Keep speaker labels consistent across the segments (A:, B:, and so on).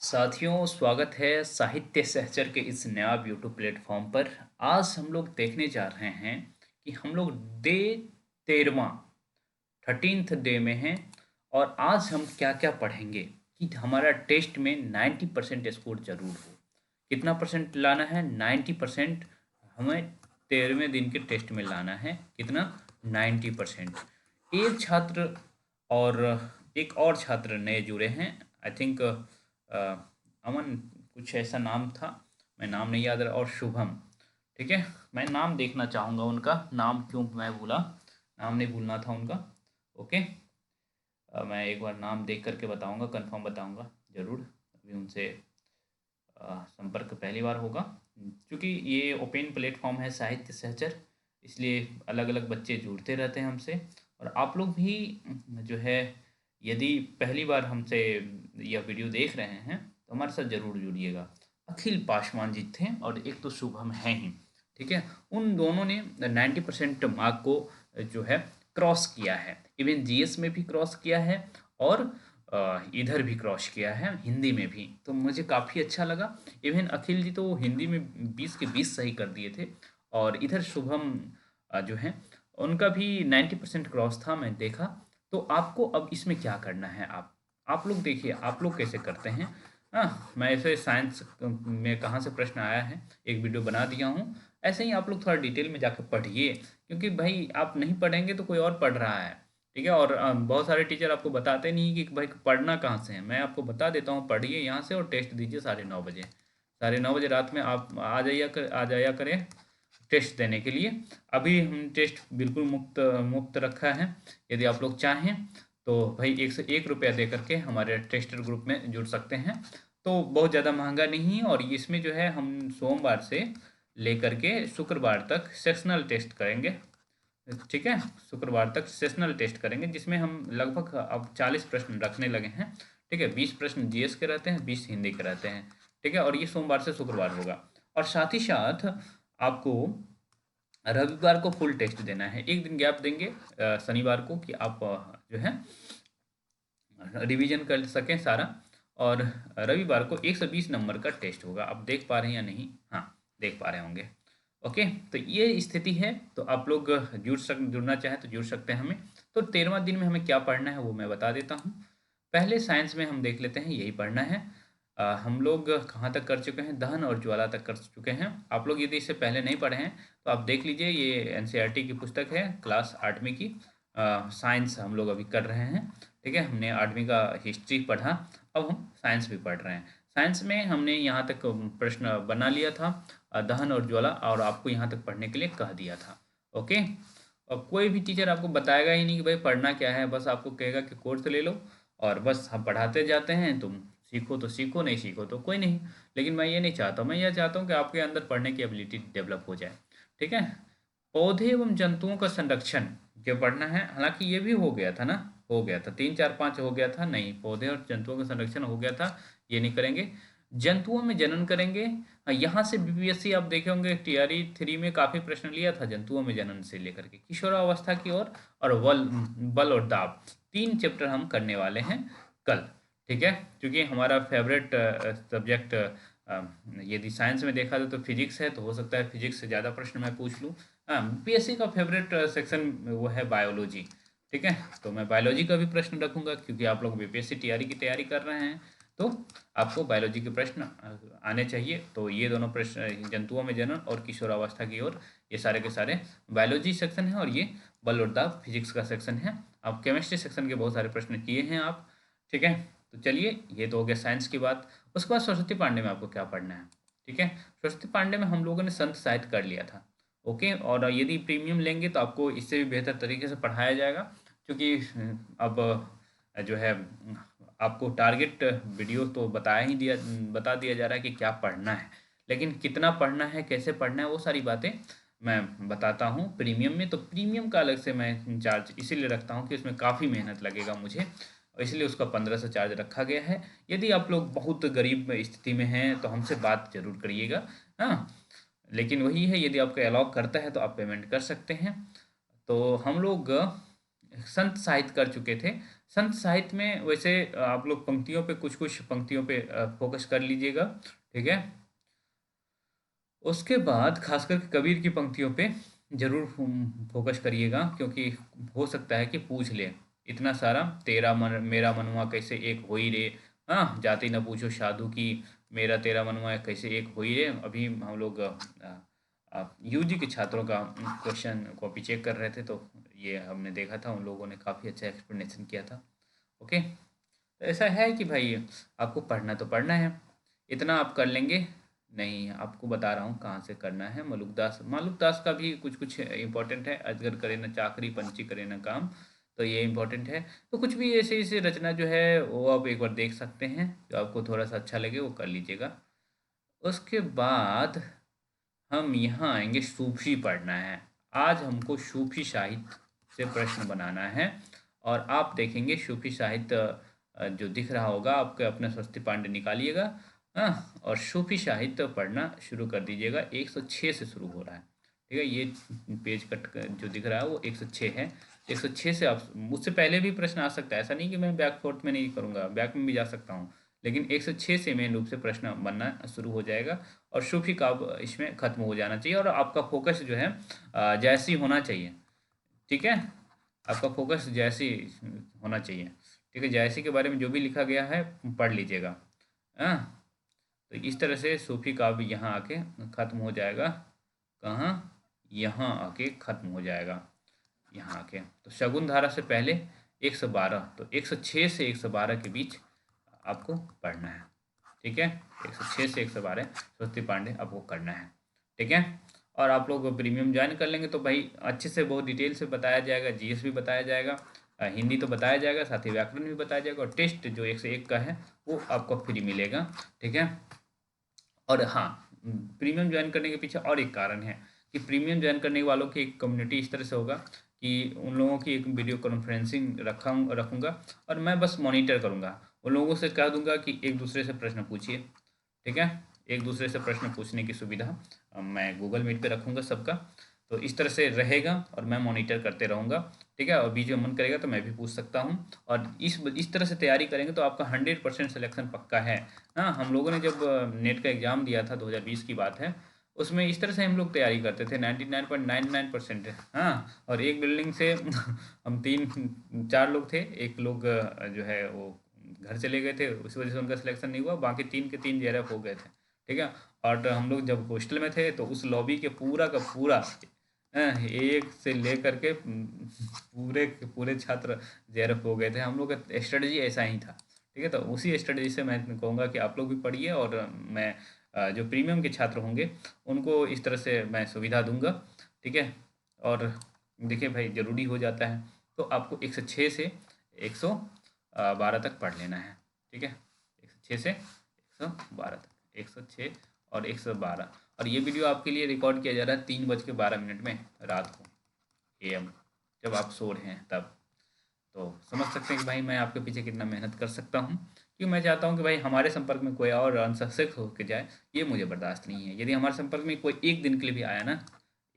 A: साथियों, स्वागत है साहित्य सहचर के इस नया यूट्यूब प्लेटफॉर्म पर। आज हम लोग देखने जा रहे हैं कि हम लोग डे 13वां 13th डे में हैं। और आज हम क्या क्या पढ़ेंगे कि हमारा टेस्ट में 90% स्कोर जरूर हो। कितना परसेंट लाना है? 90% हमें 13वें दिन के टेस्ट में लाना है। कितना? 90%। एक छात्र और एक और छात्र नए जुड़े हैं। आई थिंक अमन, कुछ ऐसा नाम था, मैं नाम नहीं याद रहा, और शुभम। ठीक है, मैं नाम देखना चाहूँगा उनका। नाम क्यों मैं भूला? नाम नहीं भूलना था उनका। ओके। मैं एक बार नाम देख करके बताऊँगा, कंफर्म बताऊँगा ज़रूर। अभी उनसे संपर्क पहली बार होगा, क्योंकि ये ओपन प्लेटफॉर्म है साहित्य सहचर, इसलिए अलग अलग बच्चे जुड़ते रहते हैं हमसे। और आप लोग भी जो है, यदि पहली बार हमसे यह वीडियो देख रहे हैं तो हमारे साथ ज़रूर जुड़िएगा। अखिल पासवान जी थे और एक तो शुभम है ही। ठीक है, उन दोनों ने 90% मार्क को जो है क्रॉस किया है। इवन जीएस में भी क्रॉस किया है और इधर भी क्रॉस किया है, हिंदी में भी। तो मुझे काफ़ी अच्छा लगा। इवन अखिल जी तो हिंदी में 20 के 20 सही कर दिए थे। और इधर शुभम जो है, उनका भी 90% क्रॉस था, मैं देखा। तो आपको अब इसमें क्या करना है? आप लोग देखिए, आप लोग कैसे करते हैं। हाँ, मैं ऐसे साइंस में कहाँ से प्रश्न आया है एक वीडियो बना दिया हूँ। ऐसे ही आप लोग थोड़ा डिटेल में जाकर पढ़िए, क्योंकि भाई आप नहीं पढ़ेंगे तो कोई और पढ़ रहा है। ठीक है, और बहुत सारे टीचर आपको बताते नहीं कि भाई पढ़ना कहाँ से है। मैं आपको बता देता हूँ, पढ़िए यहाँ से और टेस्ट दीजिए 9:30 बजे। 9:30 रात में आप आ जाया करें टेस्ट देने के लिए। अभी हम टेस्ट बिल्कुल मुफ्त मुफ्त रखा है। यदि आप लोग चाहें तो भाई 1 से 1 रुपया दे करके हमारे टेस्टर ग्रुप में जुड़ सकते हैं। तो बहुत ज़्यादा महंगा नहीं है, और इसमें जो है हम सोमवार से लेकर के शुक्रवार तक सेक्शनल टेस्ट करेंगे। ठीक है, शुक्रवार तक सेशनल टेस्ट करेंगे, जिसमें हम लगभग अब 40 प्रश्न रखने लगे हैं। ठीक है, 20 प्रश्न जीएस के रहते हैं, 20 हिंदी के रहते हैं। ठीक है, और ये सोमवार से शुक्रवार होगा। और साथ ही साथ आपको रविवार को फुल टेस्ट देना है। एक दिन गैप देंगे शनिवार को, कि आप जो है रिवीजन कर सकें सारा। और रविवार को 120 नंबर का टेस्ट होगा। आप देख पा रहे हैं या नहीं? हाँ, देख पा रहे होंगे। ओके, तो ये स्थिति है। तो आप लोग जुड़ना चाहें तो जुड़ सकते हैं हमें। तो 13वां दिन में हमें क्या पढ़ना है वो मैं बता देता हूँ। पहले साइंस में हम देख लेते हैं, यही पढ़ना है। हम लोग कहाँ तक कर चुके हैं? दहन और ज्वाला तक कर चुके हैं। आप लोग यदि इससे पहले नहीं पढ़े हैं तो आप देख लीजिए, ये एनसीईआरटी की पुस्तक है, क्लास 8वीं की। साइंस हम लोग अभी कर रहे हैं। ठीक है, हमने 8वीं का हिस्ट्री पढ़ा, अब हम साइंस भी पढ़ रहे हैं। साइंस में हमने यहाँ तक प्रश्न बना लिया था, दहन और ज्वाला, और आपको यहाँ तक पढ़ने के लिए कह दिया था। ओके। और कोई भी टीचर आपको बताएगा ही नहीं कि भाई पढ़ना क्या है, बस आपको कहेगा कि कोर्स ले लो और बस हम पढ़ाते जाते हैं, तुम सीखो तो सीखो, नहीं सीखो तो कोई नहीं। लेकिन मैं ये नहीं चाहता हूँ, मैं ये चाहता हूँ कि आपके अंदर पढ़ने की एबिलिटी डेवलप हो जाए। ठीक है, पौधे एवं जंतुओं का संरक्षण जो पढ़ना है। हालांकि ये भी हो गया था ना, हो गया था 3 4 5 हो गया था। नहीं, पौधे और जंतुओं का संरक्षण हो गया था, ये नहीं करेंगे। जंतुओं में जनन करेंगे। यहाँ से बीपीएससी आप देखे होंगे टीआरई 3 में काफी प्रश्न लिया था जंतुओं में जनन से लेकर के किशोरावस्था की ओर। और बल और दाब, 3 चैप्टर हम करने वाले हैं कल। ठीक है, क्योंकि हमारा फेवरेट सब्जेक्ट यदि साइंस में देखा जाए तो फिजिक्स है, तो हो सकता है फिजिक्स से ज़्यादा प्रश्न मैं पूछ लूँ। हाँ, बीपीएससी का फेवरेट सेक्शन वो है बायोलॉजी। ठीक है, तो मैं बायोलॉजी का भी प्रश्न रखूंगा, क्योंकि आप लोग बीपीएससी टीआरई की तैयारी कर रहे हैं, तो आपको बायोलॉजी के प्रश्न आने चाहिए। तो ये दोनों प्रश्न, जंतुओं में जनन और किशोरावस्था की ओर, ये सारे के सारे बायोलॉजी सेक्शन है। और ये बल और दाब फिजिक्स का सेक्शन है। आप केमिस्ट्री सेक्शन के बहुत सारे प्रश्न किए हैं आप। ठीक है, तो चलिए, ये तो हो गया साइंस की बात। उसके बाद सरस्वती पांडे में आपको क्या पढ़ना है? ठीक है, सरस्वती पांडे में हम लोगों ने संत साहित्य कर लिया था। ओके, और यदि प्रीमियम लेंगे तो आपको इससे भी बेहतर तरीके से पढ़ाया जाएगा, क्योंकि अब जो है आपको टारगेट वीडियो तो बता दिया जा रहा है कि क्या पढ़ना है। लेकिन कितना पढ़ना है, कैसे पढ़ना है, वो सारी बातें मैं बताता हूँ प्रीमियम में। तो प्रीमियम का अलग से मैं चार्ज इसीलिए रखता हूँ कि उसमें काफ़ी मेहनत लगेगा मुझे, और इसलिए उसका 15 से चार्ज रखा गया है। यदि आप लोग बहुत गरीब स्थिति में हैं तो हमसे बात जरूर करिएगा। हाँ, लेकिन वही है, यदि आपको अलाउ करता है तो आप पेमेंट कर सकते हैं। तो हम लोग संत साहित्य कर चुके थे। संत साहित्य में वैसे आप लोग पंक्तियों पे कुछ कुछ पंक्तियों पे फोकस कर लीजिएगा, ठीक है। उसके बाद खास करके कबीर की पंक्तियों पे जरूर फोकस करिएगा, क्योंकि हो सकता है कि पूछ ले इतना सारा, तेरा मन मेरा मनवा कैसे एक होई रे, हाँ जाति न पूछो साधु की, मेरा तेरा मनवा कैसे एक होई रे। अभी हम लोग यूजी के छात्रों का क्वेश्चन कॉपी चेक कर रहे थे, तो ये हमने देखा था, उन लोगों ने काफ़ी अच्छा एक्सप्लेनेशन किया था। ओके, तो ऐसा है कि भाई आपको पढ़ना तो पढ़ना है, इतना आप कर लेंगे। नहीं, आपको बता रहा हूँ कहाँ से करना है। मालुकदास का भी कुछ कुछ इम्पोर्टेंट है, अजगर करे न चाकरी पंछी करे न काम, तो ये इम्पोर्टेंट है। तो कुछ भी ऐसे ऐसे रचना जो है वो आप एक बार देख सकते हैं, जो आपको थोड़ा सा अच्छा लगे वो कर लीजिएगा। उसके बाद हम यहाँ आएंगे, सूफी पढ़ना है। आज हमको सूफी साहित्य से प्रश्न बनाना है, और आप देखेंगे सूफी साहित्य जो दिख रहा होगा आपके, अपने स्वस्ति पांडे निकालिएगा, हाँ, और सूफी साहित्य पढ़ना शुरू कर दीजिएगा। 106 से शुरू हो रहा है, ठीक है। ये पेज कट जो दिख रहा है वो 106 है। 106 से आप, मुझसे पहले भी प्रश्न आ सकता है, ऐसा नहीं कि मैं बैक फोर्थ में नहीं करूँगा, बैक में भी जा सकता हूँ, लेकिन 106 से मेन रूप से प्रश्न बनना शुरू हो जाएगा। और सूफी काव्य इसमें खत्म हो जाना चाहिए, और आपका फोकस जो है जैसी होना चाहिए, ठीक है। आपका फोकस जैसी होना चाहिए, ठीक है। जैसी के बारे में जो भी लिखा गया है पढ़ लीजिएगा, हाँ। तो इस तरह से सूफी काव्य यहाँ आके खत्म हो जाएगा। कहाँ? यहाँ आके खत्म हो जाएगा, यहाँ आके। तो शगुन धारा से पहले 112, तो 106 से 112 के बीच आपको पढ़ना है, ठीक है। 106 से 112 स्वस्ति पांडे आपको करना है, ठीक है। और आप लोग प्रीमियम ज्वाइन कर लेंगे तो भाई अच्छे से बहुत डिटेल से बताया जाएगा, जीएस भी बताया जाएगा, हिंदी तो बताया जाएगा, साथ ही व्याकरण भी बताया जाएगा, और टेस्ट जो 101 का है वो आपको फ्री मिलेगा, ठीक है। और हाँ, प्रीमियम ज्वाइन करने के पीछे और एक कारण है कि प्रीमियम ज्वाइन करने वालों की एक कम्युनिटी इस तरह से होगा कि उन लोगों की एक वीडियो कॉन्फ्रेंसिंग रखूँगा, और मैं बस मॉनिटर करूँगा। उन लोगों से कह दूंगा कि एक दूसरे से प्रश्न पूछिए, ठीक है। एक दूसरे से प्रश्न पूछने की सुविधा मैं गूगल मीट पे रखूँगा सबका, तो इस तरह से रहेगा, और मैं मॉनिटर करते रहूँगा, ठीक है। और बीच में मन करेगा तो मैं भी पूछ सकता हूँ, और इस तरह से तैयारी करेंगे तो आपका 100% सिलेक्शन पक्का है। हाँ, हम लोगों ने जब नेट का एग्ज़ाम दिया था, 2020 की बात है, उसमें इस तरह से हम लोग तैयारी करते थे, 99.99% है, हाँ। और एक बिल्डिंग से हम 3-4 लोग थे, एक लोग जो है वो घर चले गए थे, उस वजह से उनका सिलेक्शन नहीं हुआ, बाकी 3 के 3 जेआरएफ हो गए थे, ठीक है। और हम लोग जब हॉस्टल में थे तो उस लॉबी के पूरा का पूरा एक से लेकर के पूरे के पूरे छात्र जेआरएफ हो गए थे। हम लोग का स्ट्रेटजी ऐसा ही था, ठीक है। तो उसी स्ट्रेटजी से मैं कहूँगा कि आप लोग भी पढ़िए, और मैं जो प्रीमियम के छात्र होंगे उनको इस तरह से मैं सुविधा दूंगा, ठीक है। और देखिए भाई, ज़रूरी हो जाता है तो आपको 106 से 112 तक पढ़ लेना है, ठीक है। 106 से 112 तक, 106 और 112। और ये वीडियो आपके लिए रिकॉर्ड किया जा रहा है 3:12 में रात को, एएम, जब आप सो रहे हैं तब। तो समझ सकते हैं कि भाई मैं आपके पीछे कितना मेहनत कर सकता हूँ, क्योंकि मैं चाहता हूँ कि भाई हमारे संपर्क में कोई और अनसक्सेस होकर जाए, ये मुझे बर्दाश्त नहीं है। यदि हमारे संपर्क में कोई एक दिन के लिए भी आया ना,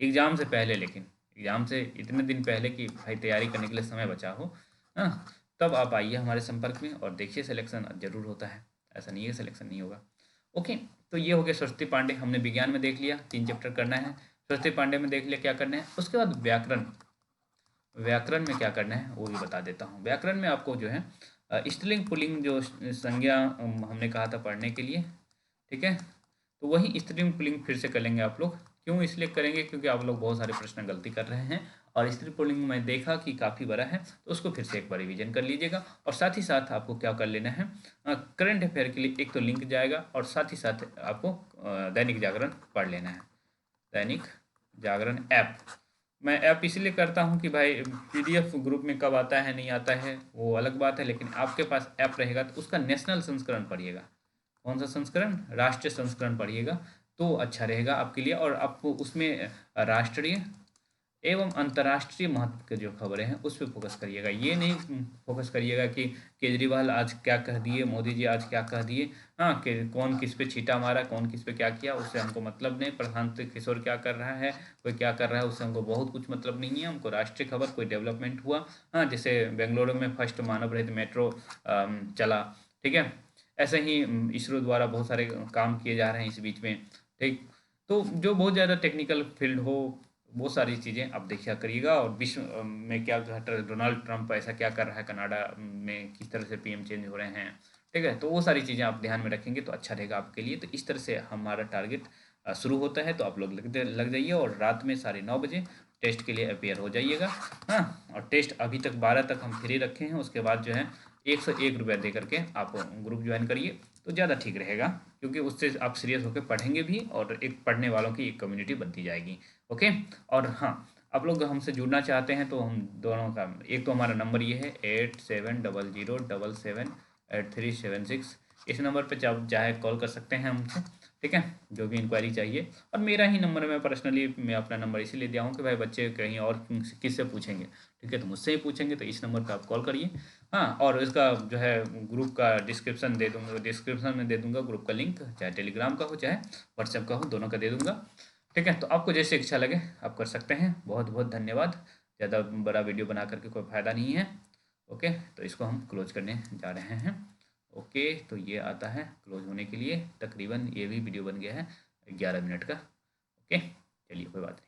A: एग्ज़ाम से पहले, लेकिन एग्ज़ाम से इतने दिन पहले कि भाई तैयारी करने के लिए समय बचा हो, हाँ, तब आप आइए हमारे संपर्क में और देखिए, सिलेक्शन ज़रूर होता है, ऐसा नहीं है सिलेक्शन नहीं होगा। ओके, तो ये हो गया स्वस्ति पांडे, हमने विज्ञान में देख लिया, 3 चैप्टर करना है। स्वस्ति पांडे में देख लिया क्या करना है। उसके बाद व्याकरण, व्याकरण में क्या करना है वो भी बता देता हूँ। व्याकरण में आपको जो है स्त्रीलिंग पुल्लिंग जो संज्ञा हमने कहा था पढ़ने के लिए, ठीक है। तो वही स्त्रीलिंग पुल्लिंग फिर से कर लेंगे आप लोग। क्यों इसलिए करेंगे? क्योंकि आप लोग बहुत सारे प्रश्न गलती कर रहे हैं, और स्त्री पुल्लिंग में देखा कि काफ़ी बड़ा है, तो उसको फिर से एक बार रिवीजन कर लीजिएगा। और साथ ही साथ आपको क्या कर लेना है, करंट अफेयर के लिए एक तो लिंक जाएगा, और साथ ही साथ आपको दैनिक जागरण पढ़ लेना है। दैनिक जागरण ऐप, मैं ऐप इसलिए करता हूँ कि भाई पीडीएफ ग्रुप में कब आता है नहीं आता है वो अलग बात है, लेकिन आपके पास ऐप रहेगा तो उसका नेशनल संस्करण पढ़िएगा। कौन सा संस्करण? राष्ट्रीय संस्करण पढ़िएगा, तो अच्छा रहेगा आपके लिए। और आपको उसमें राष्ट्रीय एवं अंतर्राष्ट्रीय महत्व की जो खबरें हैं उस पे फोकस करिएगा। ये नहीं फोकस करिएगा कि केजरीवाल आज क्या कह दिए, मोदी जी आज क्या कह दिए, हाँ कि कौन किस पे छीटा मारा, कौन किस पे क्या किया, उससे हमको मतलब नहीं। प्रशांत किशोर क्या कर रहा है, कोई क्या कर रहा है, उससे हमको बहुत कुछ मतलब नहीं है। हमको राष्ट्रीय खबर, कोई डेवलपमेंट हुआ, हाँ जैसे बेंगलुरु में फर्स्ट मानव रहित मेट्रो चला, ठीक है। ऐसे ही इसरो द्वारा बहुत सारे काम किए जा रहे हैं इस बीच में, ठीक। तो जो बहुत ज़्यादा टेक्निकल फील्ड हो, वो सारी चीज़ें आप देखा करिएगा। और विश्व में क्या घट रहा है, डोनाल्ड ट्रंप ऐसा क्या कर रहा है, कनाडा में किस तरह से पीएम चेंज हो रहे हैं, ठीक है। तो वो सारी चीज़ें आप ध्यान में रखेंगे तो अच्छा रहेगा आपके लिए। तो इस तरह से हमारा टारगेट शुरू होता है। तो आप लोग लग जाइए और रात में 9:30 बजे टेस्ट के लिए अपेयर हो जाइएगा। हाँ, और टेस्ट अभी तक 12 तक हम फ्री रखे हैं। उसके बाद जो है 101 रुपये दे करके आप ग्रुप ज्वाइन करिए तो ज़्यादा ठीक रहेगा, क्योंकि उससे आप सीरियस होकर पढ़ेंगे भी और एक पढ़ने वालों की एक कम्युनिटी बनती जाएगी। ओके। और हाँ, आप लोग हमसे जुड़ना चाहते हैं तो हम दोनों का, एक तो हमारा नंबर ये है 8700778376। इस नंबर पे चाहे कॉल कर सकते हैं हमसे, ठीक है, जो भी इंक्वायरी चाहिए। और मेरा ही नंबर, मैं पर्सनली मैं अपना नंबर इसीलिए दिया हूँ कि भाई बच्चे कहीं और किससे पूछेंगे, ठीक है, तो मुझसे ही पूछेंगे। तो इस नंबर पर आप कॉल करिए। हाँ, और इसका जो है ग्रुप का डिस्क्रिप्शन दे दूंगा, डिस्क्रिप्शन में दे दूंगा ग्रुप का लिंक, चाहे टेलीग्राम का हो चाहे व्हाट्सएप का हो, दोनों का दे दूंगा, ठीक है। तो आपको जैसे इच्छा लगे आप कर सकते हैं। बहुत बहुत धन्यवाद। ज़्यादा बड़ा वीडियो बना करके कोई फ़ायदा नहीं है। ओके, तो इसको हम क्लोज करने जा रहे हैं। ओके, तो ये आता है क्लोज होने के लिए। तकरीबन ये भी वीडियो बन गया है 11 मिनट का। ओके, चलिए कोई बात नहीं।